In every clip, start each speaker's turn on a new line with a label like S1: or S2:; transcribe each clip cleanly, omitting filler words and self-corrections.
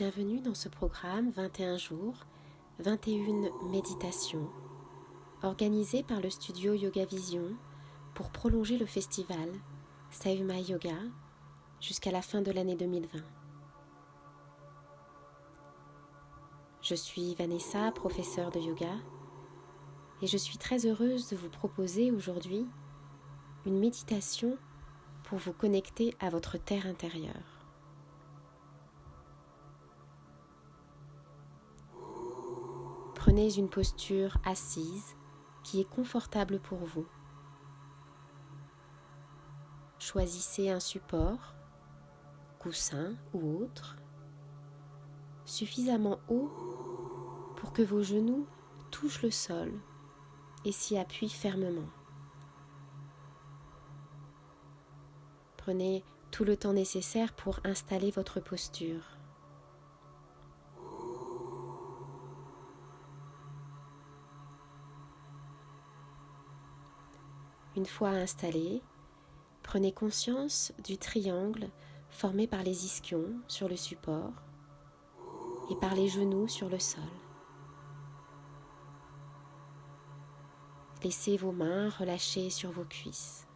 S1: Bienvenue dans ce programme 21 jours, 21 méditations, organisé par le studio Yoga Vision pour prolonger le festival Save My Yoga jusqu'à la fin de l'année 2020. Je suis Vanessa, professeure de yoga, et je suis très heureuse de vous proposer aujourd'hui une méditation pour vous connecter à votre terre intérieure. Prenez une posture assise qui est confortable pour vous. Choisissez un support, coussin ou autre, suffisamment haut pour que vos genoux touchent le sol et s'y appuient fermement. Prenez tout le temps nécessaire pour installer votre posture. Une fois installé, prenez conscience du triangle formé par les ischions sur le support et par les genoux sur le sol. Laissez vos mains relâcher sur vos cuisses.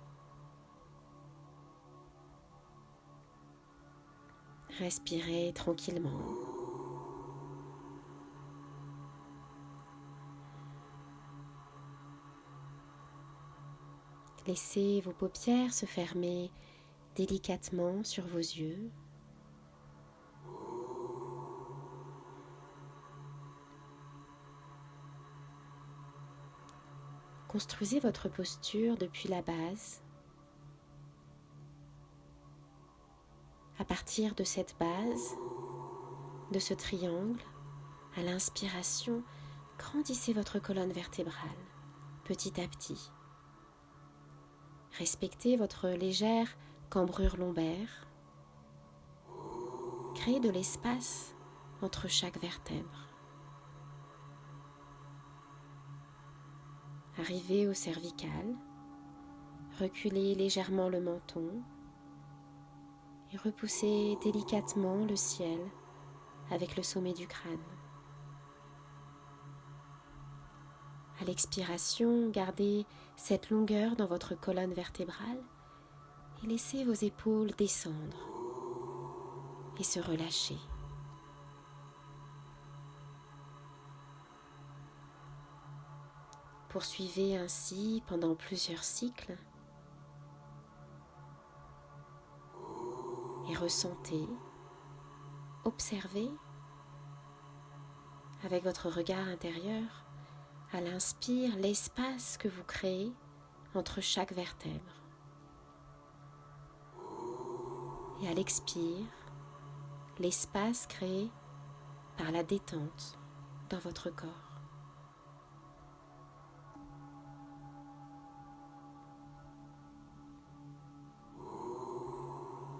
S1: Respirez tranquillement. Laissez vos paupières se fermer délicatement sur vos yeux. Construisez votre posture depuis la base. À partir de cette base, de ce triangle, à l'inspiration, grandissez votre colonne vertébrale petit à petit. Respectez votre légère cambrure lombaire. Créez de l'espace entre chaque vertèbre. Arrivez au cervical, reculez légèrement le menton et repoussez délicatement le ciel avec le sommet du crâne. À l'expiration, gardez cette longueur dans votre colonne vertébrale et laissez vos épaules descendre et se relâcher. Poursuivez ainsi pendant plusieurs cycles et ressentez, observez avec votre regard intérieur à l'inspire l'espace que vous créez entre chaque vertèbre et à l'expire l'espace créé par la détente dans votre corps.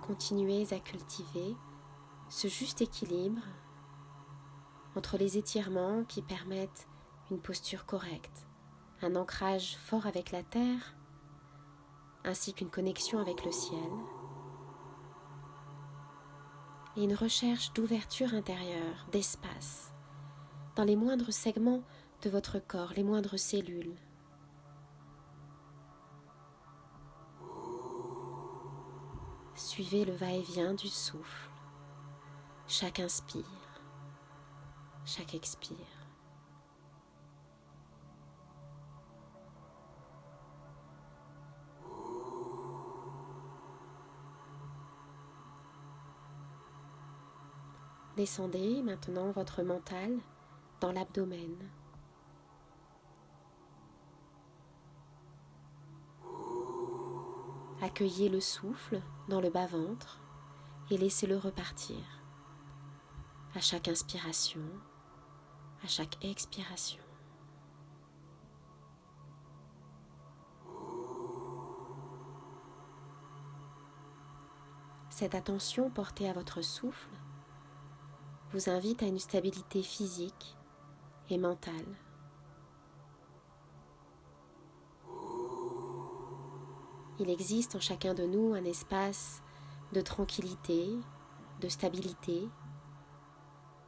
S1: Continuez à cultiver ce juste équilibre entre les étirements qui permettent une posture correcte, un ancrage fort avec la terre, ainsi qu'une connexion avec le ciel, et une recherche d'ouverture intérieure, d'espace, dans les moindres segments de votre corps, les moindres cellules. Suivez le va-et-vient du souffle, chaque inspire, chaque expire. Descendez maintenant votre mental dans l'abdomen. Accueillez le souffle dans le bas-ventre et laissez-le repartir à chaque inspiration, à chaque expiration. Cette attention portée à votre souffle vous invite à une stabilité physique et mentale. Il existe en chacun de nous un espace de tranquillité, de stabilité,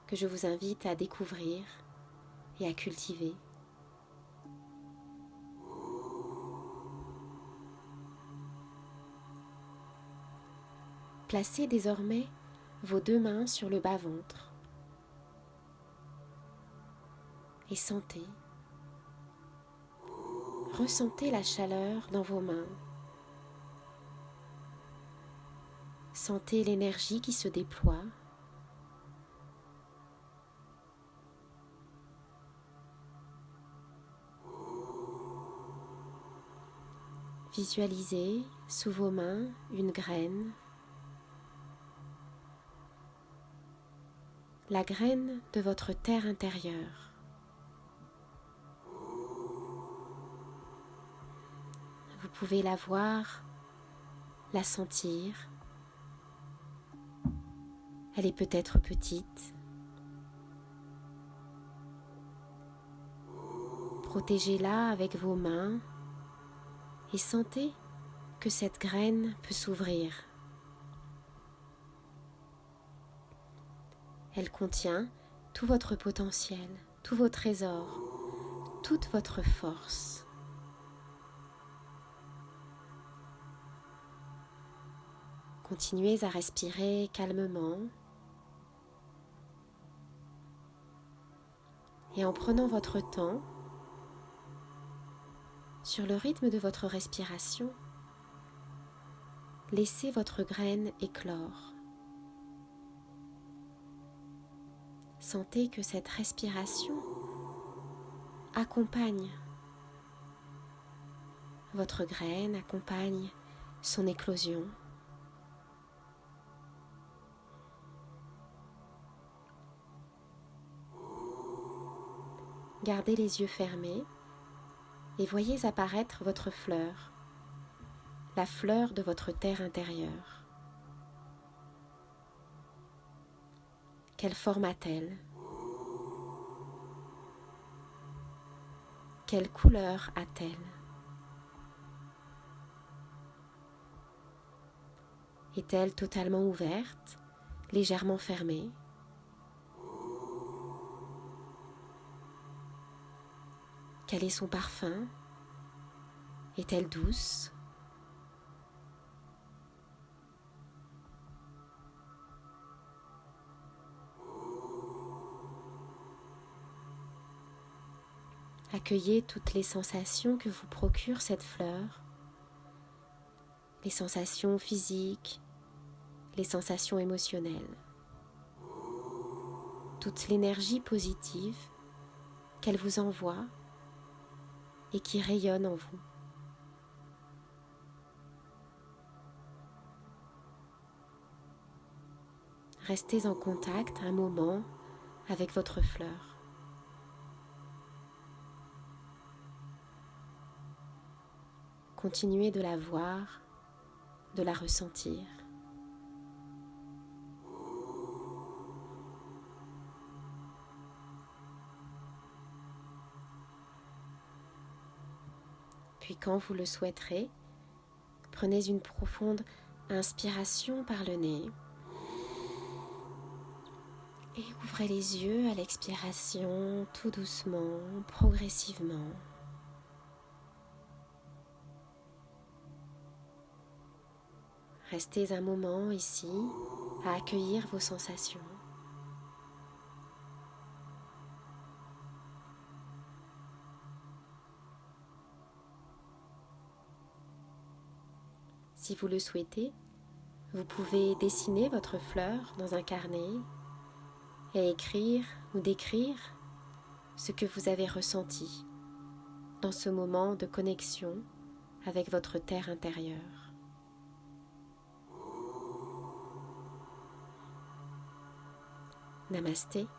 S1: que je vous invite à découvrir et à cultiver. Placez désormais vos 2 mains sur le bas-ventre et ressentez la chaleur dans vos mains. Sentez l'énergie qui se déploie. Visualisez sous vos mains une graine. La graine de votre terre intérieure. Vous pouvez la voir, la sentir. Elle est peut-être petite. Protégez-la avec vos mains et sentez que cette graine peut s'ouvrir. Elle contient tout votre potentiel, tous vos trésors, toute votre force. Continuez à respirer calmement et en prenant votre temps, sur le rythme de votre respiration, laissez votre graine éclore. Sentez que cette respiration accompagne votre graine, accompagne son éclosion. Gardez les yeux fermés et voyez apparaître votre fleur, la fleur de votre terre intérieure. Quelle forme a-t-elle? Quelle couleur a-t-elle? Est-elle totalement ouverte, légèrement fermée? Quel est son parfum? Est-elle douce? Accueillez toutes les sensations que vous procure cette fleur, les sensations physiques, les sensations émotionnelles, toute l'énergie positive qu'elle vous envoie et qui rayonne en vous. Restez en contact un moment avec votre fleur. Continuez de la voir, de la ressentir. Puis quand vous le souhaiterez, prenez une profonde inspiration par le nez et ouvrez les yeux à l'expiration tout doucement, progressivement. Restez un moment ici à accueillir vos sensations. Si vous le souhaitez, vous pouvez dessiner votre fleur dans un carnet et écrire ou décrire ce que vous avez ressenti dans ce moment de connexion avec votre terre intérieure. Namasté.